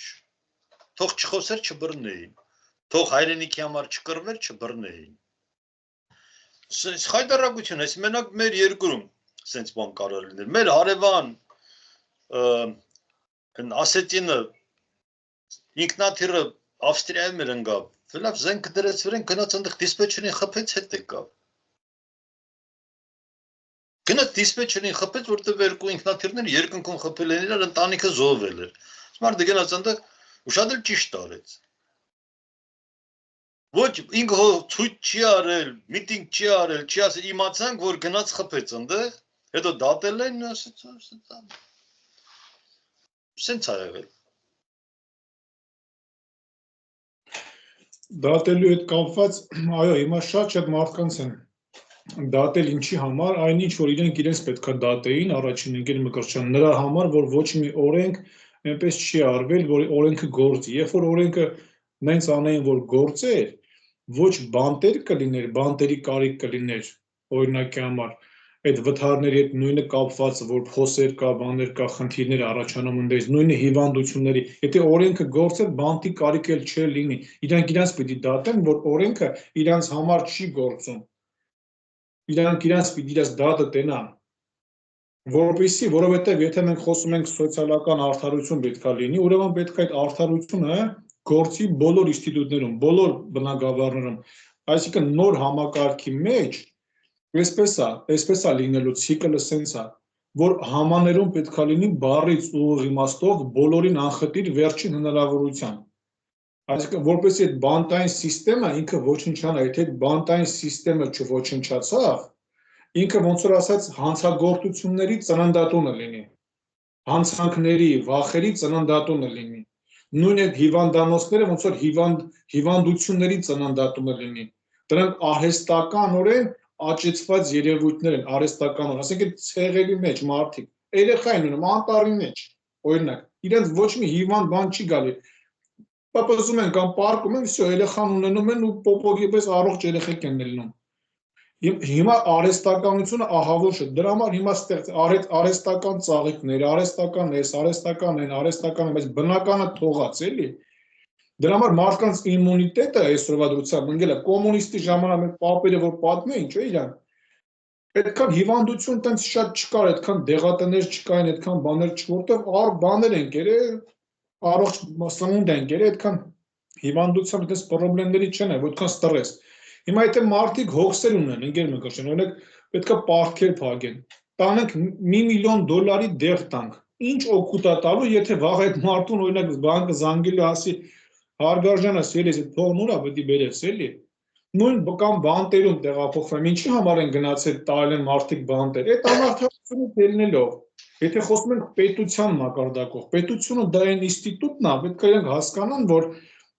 Թող չխոսեր չբռնեին։ Թող հայրենիքի համար չկռվեր, չբռնեին։ Խայտարակություն, այս մենակ մեր երկրում սենց բան կարող լինել։ Մեր հարևան ասեցինը ինքնաթիռը Ավստրիայում էր ընկավ, լավ զենքը դրեց վրան, գնաց այնտեղ դիսպեչերին խփեց, հետ եկավ։ Գնաց դիսպեչերին խփեց, որտեղ երկու ինքնաթիռներ երկնքում խփել են իրար, ընտանիքը զոհվել էր։ Մարդը գնաց այնտեղ ու շատ էլ ճիշտ արեց։ Ոչ, ինքը ցույց չի արել, միտինգ չի արել, չի ասել, իմացանք, որ գնաց խփեց այնտեղ, Հետո դատել են, սենց ա եղել։ Դատելու հետ կապված, այո, հիմա շատ մարդկանց են դատել ինչի համար, այնինչ որ իրենց պետքա դատեին առաջին ընկեր Մկրտչյան, նրա համար, որ ոչ մի օրենք այնպես չի արվել, որ օրենքը գործի։ Երբ որ օրենքը նենց անեին, որ գործեր, ոչ բանտեր կլիներ, բանտերի կարիք կլիներ, օրինակի համար, այդ վթարների հետ նույնը կապված, որ փոսեր կա, բաներ կա, խնդիրներ առաջանում ընդես, նույնը հիվանդությունների, եթե օրենքը գործեր, բանտի կարիք էլ չէ լինի։ Իրանք պիտի դատեն, որ օրենքը իրանց համար չի գործում։ Իրանք պիտի իրաց դատը տենան, որովհետև եթե մենք խոսում ենք սոցիալական արդարություն պետքա լինի, ուրեմն պետք է այդ արդարությունը գործի բոլոր ինստիտուտներում, բոլոր բնագավառներում, այսինքն նոր համակարգի մեջ այսպես է լինելու ցիկլը սենց է, որ համաներում պետքա լինի բառից ուղիղ իմաստով բոլորին անխտիր վերջին հնարավորությամբ։ Այսինքն որպեսզի այդ բանտային սիստեմը ինքը ոչնչանա, եթե այդ բանտային սիստեմը չոչնչացավ, ինքը ոնց որ ասած հանցագործությունների ծննդատունը լինի, հանցանքների, վախերի ծննդատունը լինի, նույն այդ հիվանդանոցները ոնց որ հիվանդությունների ծննդատունը լինի, դրանք արհեստականորեն աճեցված երևույթներ են, արհեստականորեն, ասենք այդ ցեղերի մեջ մարդիկ, երեխա են ունում, անտառի մեջ, օրինակ, իրենց ոչ մի հիվանդ բան չի գալի, պապազում են կամ պարկում են, վсё, երեխան ունենում են ու պոպոգի պես առողջ երեխեք են լինում։ Հիմա արհեստականությունը ահավոր է, դրա համար հիմա արհեստական ծաղիկներ, արհեստական էս, արհեստական են, արհեստական, բայց բնականը թողած էլի։ Դրա համար մարդկանց իմունիտետը այսօրվա դրությամբ ընկել է կոմունիստի ժամանակ մեր պապերը որ պատմեին, չէ՞ իրան։ Այդքան հիվանդություն տենց շատ չկար, այդքան դեղատներ չկային, այդքան բաներ չորտեղ բաներ են կերել, առողջ սնունդ են կերել, այդքան հիվանդությամբ այդպես խնդիրների չեն, այդքան ստրես։ Հիմա եթե մարդիկ հոգսեր ունեն, ընկեր Մկրտչյան, օրինակ պետքա պարտքեր փակեն, տանենք $1 միլիոն դեղ տանք։ Ինչ օգուտ է տալու, եթե վաղ այդ մարդուն օրինակ բանկը զանգելու ասի հարգարժանս երես այդ փողն ուրա պետք է բերես էլի։ Նույն կամ բանտերում տեղափոխվում, ինչի համար են գնացել տալ են մարդիկ բանտեր, այդ անարդարությունը դելնելով։ Եթե խոսում ենք պետության մակարդակով, պետությունը դա այն ինստիտուտն է, պետք է իրենք հասկանան, որ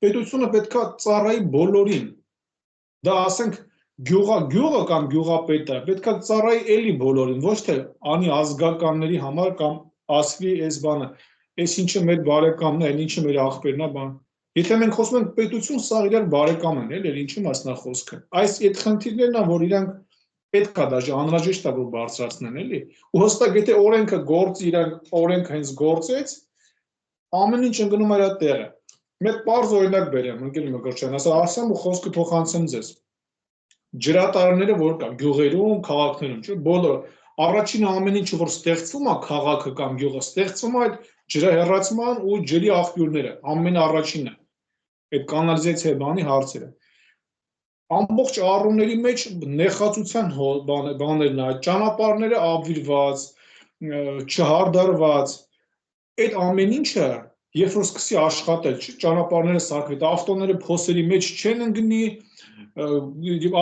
պետությունը պետքա ծառայի բոլորին։ Դա ասենք գյուղը կամ գյուղապետը պետքա ծառայի էլի բոլորին, ոչ թե անի ազգականների համար կամ ասվի այս բանը, այս ինչը մեր բարեկամն է, ինչը մեր աղբերն է, բան։ Եթե մենք խոսում ենք պետություն, սա իրար բարեկամ են, էլի, ինչի մասն է խոսքը։ Այս այդ խնդիրներն է, որ իրանք պետք է դաժե անհրաժեշտ է որ բարձրացնեն, էլի։ Ու հստակ եթե օրենքը գործի, իրանք օրենքը հենց գործեց, ամեն ինչ ընկնում է իր տեղը։ Մեկ պարզ օրինակ բերեմ, ընկեր Մկրտչյան, ասեմ ու խոսքը փոխանցեմ ձեզ։ Ջրատարները որ կա գյուղերում, քաղաքներում, չէ՞, բոլորը առաջին ամեն ինչը որ ստեղծվում է քաղաքը կամ գյուղը, ստեղծվում է այդ ջրահեռացման ու ջրի աղբյուրները, ամենաառաջինը։ Այդ կանալիզացիայի բանի հարցերը։ Ամբողջ առումների մեջ նեխածության բաներն է, ճանապարհները աբվիրված, չհարդարված, այդ ամեն ինչը, երբ որ սկսի աշխատել, ճանապարհները սարքվի, ավտոները փոսերի մեջ չեն ընկնի,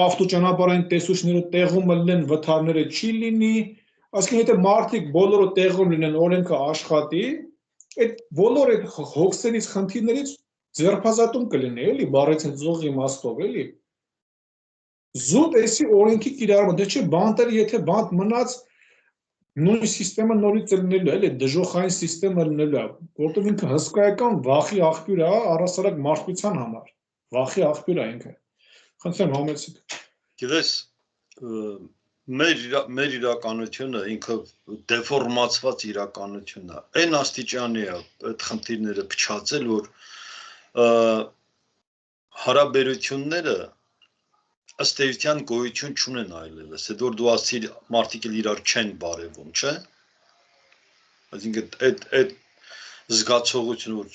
ավտոճանապարհային տեսուչները տեղում լինեն, վթարները չի լինի, այսինքն եթե մարդիկ բոլորը տեղում լինեն, օրենքը աշխատի, այդ բոլոր այդ հոգսերից, խնդիրներից ձերբազատում կլինի, էլի, բառից հնձող իմաստով, էլի։ Զուտ էսի օրենքի կիրառումը, դե չէ բանտերը, եթե բանտ մնաց, նույն սիստեմը նորից լինելու է, էլի, դժոխային սիստեմը լինելու է, որտեղ ինքը հսկայական վախի աղբյուր է առհասարակ մարդկության համար, վախի աղբյուր է ինքը։ Խնդրեմ համեցեք։ Գիտես, մեր իրականությունը ինքը դեֆորմացված իրականություն է։ Այն աստիճանի է այդ խնդիրները փչացել, որ հարաբերությունները ըստ էության գոյություն չունեն այլևս, այդ որ դու ասիր մարդիկ իրար չեն բարևում, չէ՞։ Այսինքն այդ զգացողությունը, որ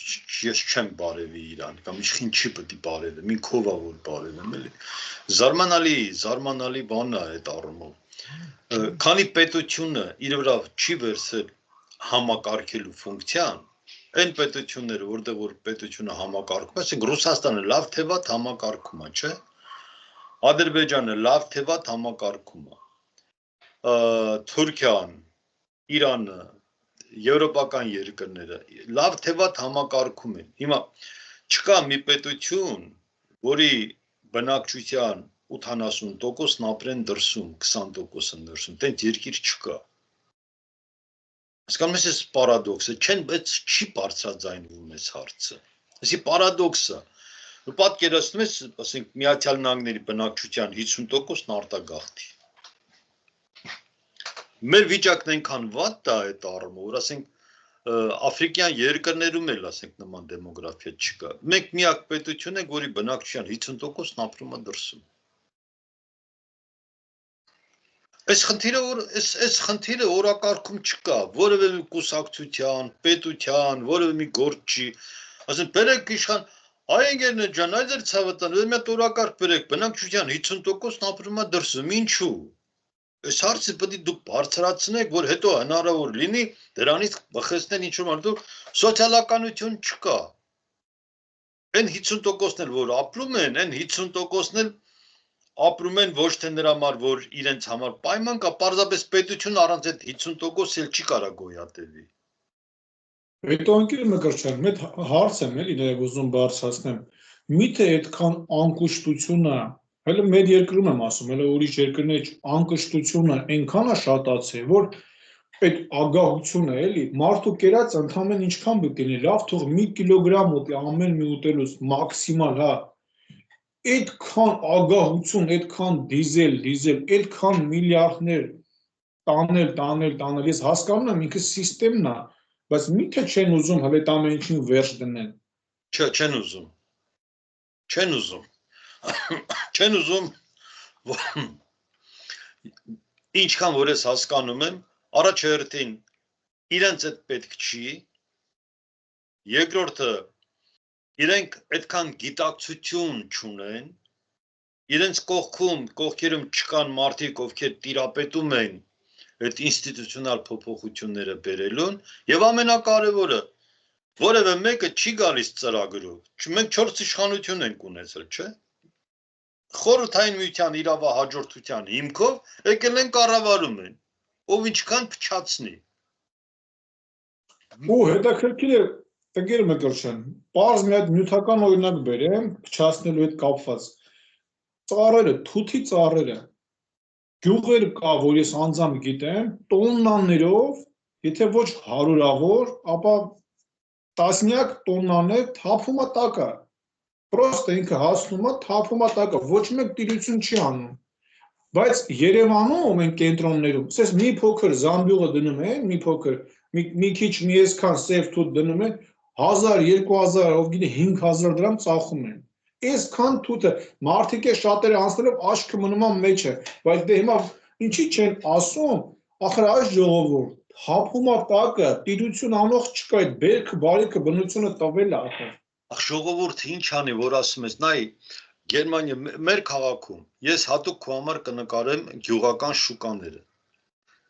ես չեմ բարևի իրան, կամ իշխին չի պետք է բարևեմ, ինքով է որ բարևեմ, էլի։ Զարմանալի բան է այդ առումով։ Քանի պետությունը իր վրա չի վերցել համակարգելու ֆունկցիան, այն պետությունները, որտեղ որ պետությունը համակարգում է, ասենք Ռուսաստանը լավ թե վատ համակարգում է, չէ՞։ Ադրբեջանը լավ թե վատ համակարգում է։ Թուրքիան, Իրանը, եվրոպական երկրները լավ թե վատ համակարգում են։ Հիմա չկա մի պետություն, որի բնակչության 80%-ն ապրեն դրսում, 20%-ն դրսում, տենց երկիր չկա։ Հասկանում ես այս պարադոքսը, բայց չի բարձրաձայնվում այս հարցը։ Այսի պարադոքսը, պատկերացնում ես, ասենք, Միացյալ Նահանգների բնակչության 50%-ն արտագաղթի։ Մեր վիճակն այնքան վատ է այդ առումով, որ ասենք Աֆրիկյան երկրներում էլ ասենք նման դեմոգրաֆիա չկա։ Մենք միակ պետություն ենք, որի բնակչության 50%-ն ապրում է դրսում։ Այս խնդիրը օրակարգում չկա, որևէ մի կուսակցության, պետության, որևէ մի գործի, ասենք բերեք իշխան, այ ընկերներ ջան, այ ձեր ցավը տան, մի հատ օրակարգ բերեք, բնակչության 50%-ն ապրում է դրսում, ինչու՞։ Այս հարցը պետք է դուք բարձրացնեք, որ հետո հնարավոր լինի դրանից բխեցնել ինչ-որ մարդու սոցիալականություն չկա։ Այն 50%-ն էլ որ ապրում են, այն 50%-ն էլ ապրում են ոչ թե նրա համար, որ իրենց համար պայման կա, պարզապես պետություն առանց այդ 50% էլ չի կարող գոյատևի։ Հետո անկեր Մկրտչյան, մեծ հարց եմ էլի նաև ուզում բարձրացնեմ։ Միթե այդքան անկուշտությունը Հələ մեր երկրում եմ ասում, հələ ուրիշ երկրների անկշտությունը այնքան է շատացել, որ այդ ագահությունը էլի մարդու կերած ընդհանրեն ինչքան պետք է լինի, լավ թող 1 կիլոգրամ ուտի ամեն մի ուտելուց մաքսիմալ, հա։ Այդքան ագահություն, այդքան դիզել, այդքան միլիարդներ տանել, ես հասկանում եմ ինքը սիստեմն է, բայց միթե չեն ուզում հələ այդ ամեն ինչին վերջ դնեն։ Չէ, չեն ուզում։ Չեն ուզում, ինչքան որ ես հասկանում եմ, առաջերտին իրենց այդ պետք չի, երկրորդը իրենք այդքան գիտակցություն չունեն, իրենց կողքերում չկան մարդիկ, ովքեր տիրապետում են այդ ինստիտուցիոնալ փոփոխությունները բերելուն, եւ ամենակարևորը որևէ մեկը չի գալիս ծրագրով, մենք 4 իշխանություն ենք ունեցել, չէ՞։ Խորհրդային միության իրավահաջորդության հիմքով եկել են կառավարում են, ով ինչքան փչացնի։ Ու հետաքրքիր է, տգեր Մկրտչյան, պարզ մի հատ նյութական օրինակ բերեմ, փչացնելու հետ կապված։ Ծառերը, թութի ծառերը, գյուղեր կա, որ ես անձամբ գիտեմ, տոննաներով, եթե ոչ հարյուրավոր, ապա տասնյակ տոննաներ թափում է տակը։ Պրոստը ինքը հասնում է, թափում է տակը, ոչ մեկ տիրություն չի անում։ Բայց Երևանում են կենտրոններում, ասես մի փոքր զամբյուղը դնում են, մի փոքր, մի քիչ մի այսքան սև թուղթ դնում են, 1000, 2000, ով գիտե 5000 դրամ ծախում են։ Այսքան թուղթը մարդիկ է շատերը անցնելով աչքը մնում է մեջը, բայց դե հիմա ինչի չեն ասում, ախր այս ժողովուրդ թափում է տակը, տիրություն անող չկա, այդ բերքը, բարիքը, բնությունը տվել է ախր։ Ժողովուրդը ինչ անի, որ ասում ես, նայ Գերմանիա մեր քաղաքում ես հատուկ քո համար կնկարեմ գյուղական շուկաները։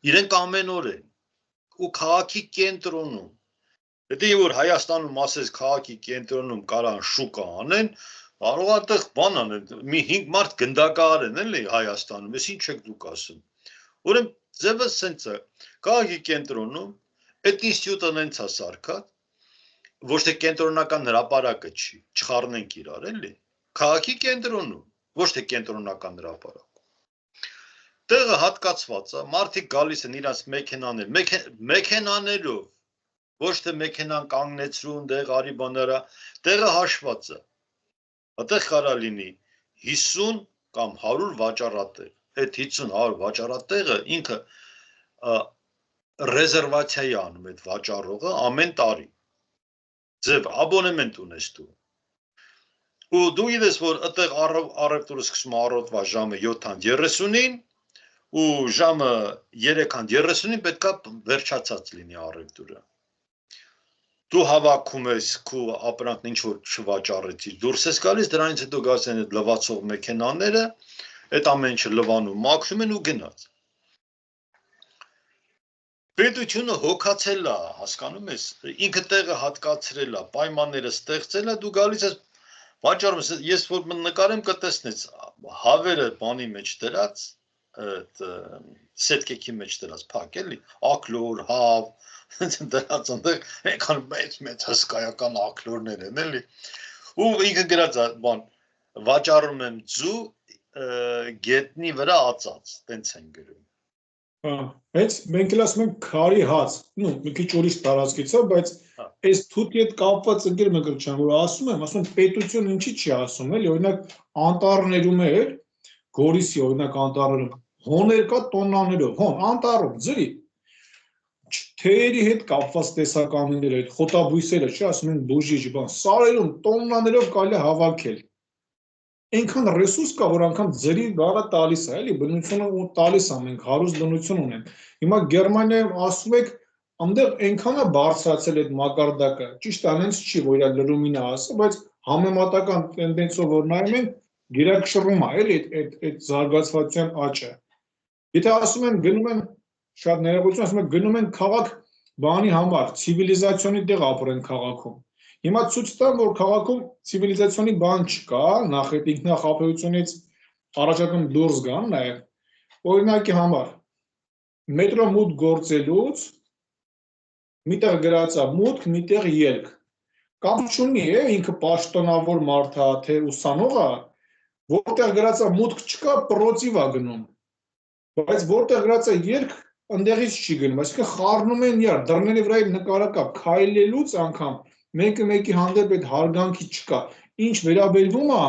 Իրենք ամեն օր են ու քաղաքի կենտրոնում։ Եթե որ Հայաստանում ասես քաղաքի կենտրոնում կարան շուկա անեն, կարող է այդտեղ բան անեն, մի 5 մարդ գնդակահար են էլի Հայաստանում, ես ինչ եք դուք ասում։ Ուրեմն ձևը սենց է, քաղաքի կենտրոնում այդ ինստիտուտն հենց է սարքած, ոչ թե կենտրոնական հրապարակը չի, չխառնենք իրար էլի, քաղաքի կենտրոնում, ոչ թե կենտրոնական հրապարակում։ Տեղը հատկացված է, մարդիկ գալիս են իրաց մեքենաներով, ոչ թե մեքենան կանգնեցրուն, դեղ արի բաները, տեղը հաշված է։ Այդտեղ կարա լինի 50 կամ 100 վաճառատեղ։ Այդ 50-100 վաճառատեղը ինքը ռեզերվացիա է անում այդ վաճառողը ամեն տարի։ Ձև աբոնեմենտ ունես դու։ Ու դու գիտես, որ այդտեղ առևտուրը սկսում է առօրվա ժամը 7:30-ին ու ժամը 3:30-ին պետքա վերջացած լինի առևտուրը։ Դու հավաքում ես քո ապրանքն ինչ որ չվաճառեցիր, դուրս ես գալիս, դրանից հետո գալիս են այդ լվացող մեքենաները, այդ ամեն ինչը լվանում, մաքրում են ու գնաց։ Պետությունը հոգացել է, հասկանում ես, ինքը տեղը հատկացրել է, պայմանները ստեղծել է, դու գալիս ես վաճառում ես, ես որ նկարեմ կտեսնես, հավերը բանի մեջ դրած, սետկեքի մեջ դրած փակ էլի, ակլոր, հավ, դրած այնտեղ այնքան մեծ հսկայական ակլորներ են էլի։ Ու ինքը գրած է բան վաճառում եմ ձու գետնի վրա ածած, տենց են գրում։ Հենց մենք էլ ասում ենք քարի հաց, մի քիչ ուրիշ տարածքից է, բայց այս թութի հետ կապված ընկեր մեկը չեմ, որ ասում եմ պետություն ինչի չի ասում, էլի, օրինակ անտառներում էր, Գորիսի օրինակ անտառներում հոներ կա տոննաներով, հոն անտառում ձրի թեերի հետ կապված տեսականիները, այդ խոտաբույսերը, չի ասում են բուժիչ, բան, սարերում տոննաներով կարելի է հավաքել։ Այնքան ռեսուրս կա, որ անգամ ձրի բառը տալիս է, էլի, բնությունը տալիս է, մենք հարուստ բնություն ունենք։ Հիմա Գերմանիայում ասում եք, այնտեղ այնքան է բարձրացել այդ մակարդակը, ճիշտ է, այնց չի, որ իր լրումին է ասը, բայց համեմատական տենդենսով որ նայում ենք, գերակշռում է, էլի, այդ զարգացվածության աճը։ Եթե ասում են գնում են շատ ներողություն, ասում են գնում են քաղաք բանի համար, ցիվիլիզացիոնի տեղ ապրեն քաղաքում։ Հիմա ցույց տամ, որ քաղաքում ցիվիլիզացիոնի բան չկա, նախ այդ ինքնախապեյությունից առաջակարգ դուրս գան նաև։ Օրինակի համար մետրո մուտք գործելուց միտեղ գրած է մուտք, միտեղ ելք։ Կապ չունի, ինքը պաշտոնավոր մարդ է, թե ուսանող է, որտեղ գրած է մուտք չկա, պրոցիվ է գնում։ Բայց որտեղ գրած է ելք, ընդեղից չի գնում, այսինքն խառնում են իրար, դռների վրա նկարը կա, քայլելուց անգամ մեկը մեկի հանդեպ այդ հարգանքի չկա։ Ինչ վերաբերվում է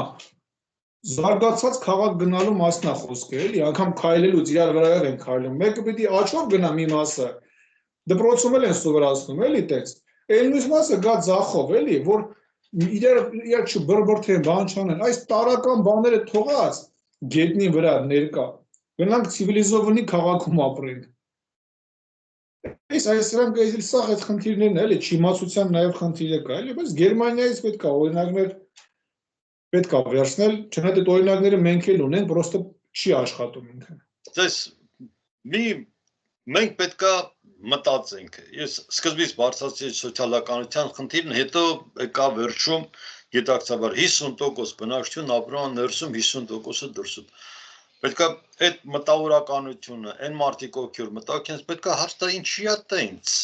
զարգացած քաղաք գնալու մասն է խոսքը, էլի, անգամ քայլելուց իրար վրայով են քայլում։ Մեկը պիտի աչով գնա մի մասը։ Դպրոցում էլ են սովորացնում, էլի, տենց։ Այն մյուս մասը գա ձախով, էլի, որ իրար չբրբրթեն, բան չանեն։ Այս տարական բաները թողած գետնի վրա ներկա։ Գնանք ցիվիլիզովանի քաղաքում ապրենք։ Սրանք սաղ այդ խնդիրներն էլի, չիմացության նաև խնդիրը կա, էլի, բայց Գերմանիայից պետք է օրինակներ պետք է վերցնել, չնայած այդ օրինակները մենք էլ ունենք, պրոստը չի աշխատում ինքը։ Դες մենք պետք է մտածենք։ Ես սկզբից բարձրացրի սոցիալականության խնդիրն, հետո եկա վերջում գիտակցաբար 50% բնակչություն ապրում է ներսում, 50%-ը դրսում։ Պետք է այդ մտավորականությունը, այն մարդիկ ովքեր մտակ են, պետք է հարց տա ինչի է տենց։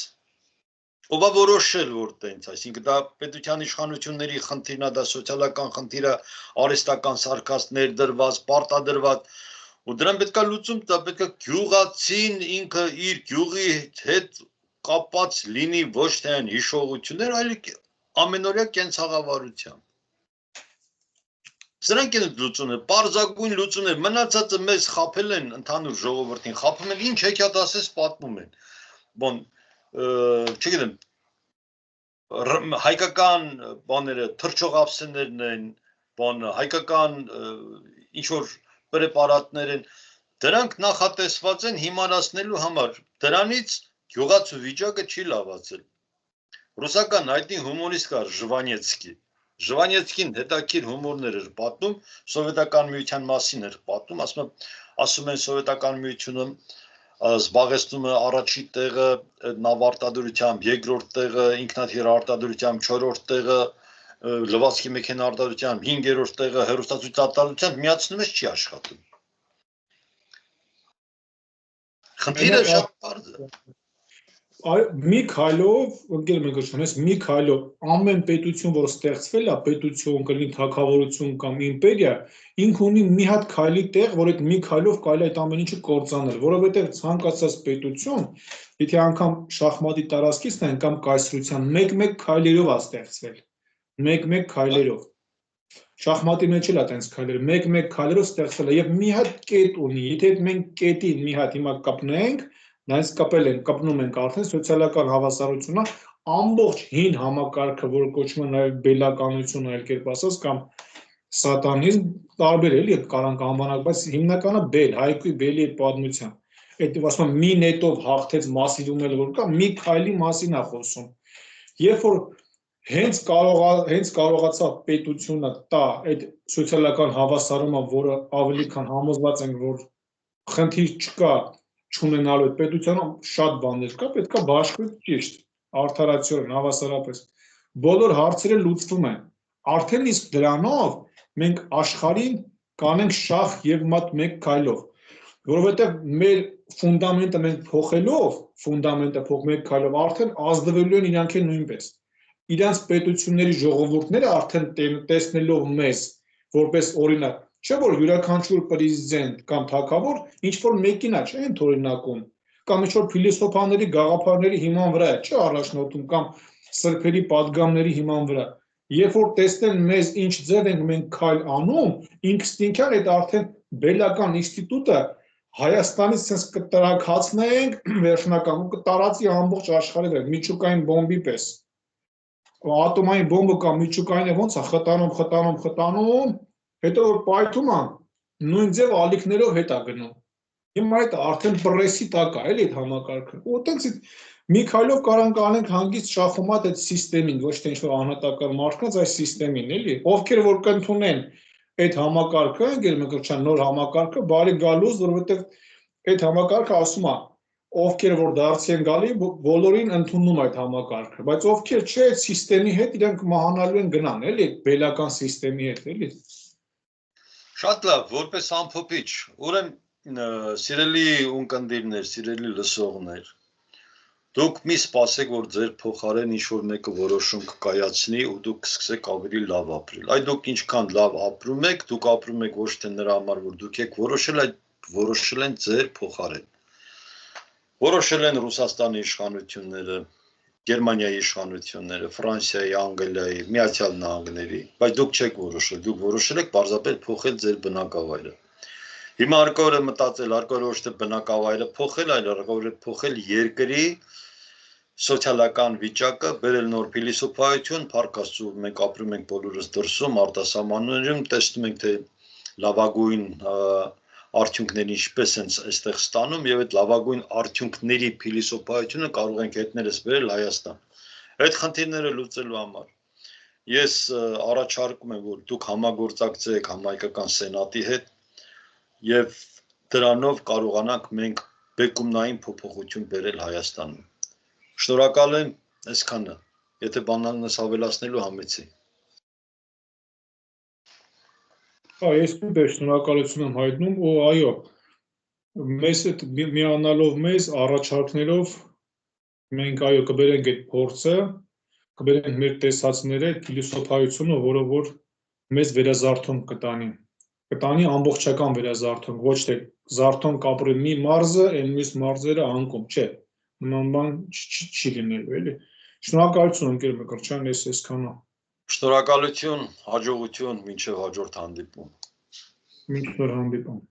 Ով է որոշել որ տենց, այսինքն դա պետության իշխանությունների խնդիրն է, դա սոցիալական խնդիր է, արհեստական սարքած ներդրված, պարտադրված, ու դրան պետք է լուծում տա, պետք է գյուղացին ինքը իր գյուղի հետ կապված լինի ոչ թե այն հիշողություններ, այլ ամենօրյա կենցաղավարությամբ։ Սրանք են լուծումները, պարզագույն լուծումներ, մնացածը մեզ խաբել են ընդհանուր ժողովրդին, խաբում են, ինչ հեքիաթ ասես պատմում են։ Բոն, չգիտեմ, հայկական բաները, թռչողափսեներն են, բան, հայկական ինչ-որ պրեպարատներ են, դրանք նախատեսված են հիմարացնելու համար, դրանից գյուղացու վիճակը չի լավացել։ Ռուսական հայտնի հումորիստ կար Ժվանեցկի։ Ժվանեցկին հետաքրքիր հումորներ էր պատմում, սովետական միության մասին էր պատմում, ասում են սովետական միությունը զբաղեցնում է առաջի տեղը նավարտադրությամբ, երկրորդ տեղը ինքնաթիռ արտադրությամբ, չորրորդ տեղը լվացքի մեքենա արտադրությամբ, 5-րդ տեղը հեռուստացույց միացնում ես չի աշխատում։ Խնդիրը շատ բարձր է։ Մի քայլով, ընկեր մենք ասում մի քայլով ամեն պետություն, որ ստեղծվել է, պետություն, կլինի թագավորություն կամ իմպերիա, ինքը ունի մի հատ քայլի տեղ, որ այդ մի քայլով կարելի է այդ ամեն ինչը կործանել, որովհետև ցանկացած պետություն, եթե անգամ շախմատի տարածքից նայենք կամ կայսրության, մեկ-մեկ քայլերով է ստեղծվել, մեկ-մեկ քայլերով։ Շախմատի մեջ էլ է տենց քայլերը, մեկ-մեկ քայլերով ստեղծվել է եւ մի հատ կետ ունի, եթե մենք կետին մի հատ հիմա կապնենք, նայած կապել են, կպնում ենք արդեն սոցիալական հավասարությունը, ամբողջ հին համակարգը, որը կոչվում է նաև բելականություն, այլ կերպ ասած, կամ սատանիզմ, տարբեր էլի կարանք անվանալ, բայց հիմնականը բել, հայկի բելի այդ պատմության։ Այդ ասում մի նետով հաղթեց մասիլում էլ որ կա, մի քայլի մասին է խոսում։ Երբ որ հենց կարողացավ պետությունը տա այդ սոցիալական հավասարումը, որը ավելի քան համոզված ենք, որ խնդիր չկա չունենալու այդ պետությանը շատ բաներ կա, պետք է բաշխվել ճիշտ, արդարացիորեն, հավասարապես։ Բոլոր հարցերը լուծվում են։ Արդեն իսկ դրանով մենք աշխարհին կանենք շախ եւ մատ մեկ քայլով, որովհետև մեր ֆունդամենտը մենք փոխելով, մեր քայլով արդեն ազդվելու են իրանք են նույնպես։ Իրանց պետությունների ժողովուրդները արդեն տեսնելով մեզ, որպես օրինակ, չէ որ յուրաքանչյուր պրեզիդենտ կամ թագավոր ինչ որ մեկին է, չէ՞ ընդօրինակում, կամ ինչ որ փիլիսոփաների, գաղափարների հիման վրա է, չէ՞ առաջնորդում կամ սրբերի падգամների հիման վրա։ Երբ որ տեսնեն մեզ ինչ ձև ենք մենք քայլ անում, ինստինկտիվ այդ արդեն բելական ինստիտուտը Հայաստանից sense կտրակացնենք վերջնական ու կտարածի ամբողջ աշխարհի վրա միջուկային բոմբի պես։ Ատոմային բոմբը կամ միջուկայինը ոնց է խտանում, հետո որ պայթում է, նույն ձև ալիքներով հետ է գնում։ Հիմա այդ արդեն պրեսի տակ է, էլի այդ համակարգը։ Ու այդպես մի քայլով կարանք անենք հանգիստ շախումատ այդ համակարգին, ոչ թե ինչ-որ անհատական մարդկանց, այս համակարգին, էլի։ Ովքեր որ կընդունեն այդ համակարգը, անգերմեկրչան նոր համակարգը, բարի գալուց, որովհետև այդ համակարգը ասում է, ովքեր որ դարձի են գալի, բոլորին ընդունում այդ համակարգը, բայց ովքեր չէ, այդ համակարգի հետ իրանք մահանալու են գնան, էլի, բելական համակարգի հետ, էլի։ Շատ լավ, որպես ամփոփիչ, ուրեմն սիրելի ունկնդիրներ, սիրելի լսողներ, դուք մի սպասեք, որ ձեր փոխարեն ինչ-որ մեկը որոշում կկայացնի ու դուք կսկսեք ավելի լավ ապրել։ Այդ դուք ինչքան լավ ապրում եք, դուք ապրում եք ոչ թե նրա համար, որ դուք եք որոշել, այլ որոշել են ձեր փոխարեն։ Որոշել են Ռուսաստանի իշխանությունները, Գերմանիայի իշխանությունները, Ֆրանսիայի, Անգլիայի, Միացյալ Նահանգների, բայց դուք չեք որոշել, դուք որոշել եք պարզապես փոխել ձեր բնակավայրը։ Հիմա հարկավոր է մտածել, հարկավոր ոչ թե բնակավայրը փոխել, այլ հարկավոր է փոխել երկրի սոցիալական վիճակը, բերել նոր փիլիսոփայություն, փառք Աստծո, մենք ապրում ենք բոլորս դրսում, արտասահմաններում, տեսնում ենք, թե լավագույն արդյունքները ինչպես են այստեղ ստանում եւ այդ լավագույն արդյունքների փիլիսոփայությունը կարող ենք հետներս բերել Հայաստան։ Այդ խնդիրները լուծելու համար ես առաջարկում եմ, որ դուք համագործակցեք համայնքական սենատի հետ եւ դրանով կարողանանք մենք բեկումնային փոփոխություն բերել Հայաստանում։ Շնորհակալ եմ այսքանը, եթե բանալնս ավելացնելու համեցի։ Ես նույնպես շնորհակալություն եմ հայտնում ու այո, մեզ հետ միանալով մեզ առաջարկներով մենք այո կբերենք այդ փորձը, կբերենք մեր տեսածները, այդ փիլիսոփայությունը, որը որ մեզ վերազարթոնք կտանի ամբողջական վերազարթոնք, ոչ թե զարթոնք ապրի մի մարզը, այն մյուս մարզերը անկում, չէ, նման բան չի լինելու, էլի։ Շնորհակալություն ընկեր Մկրտչյան, ես այսքանը։ Շնորհակալություն, հաջողություն, մինչև հաջորդ հանդիպում։ Մինչ նոր հանդիպում։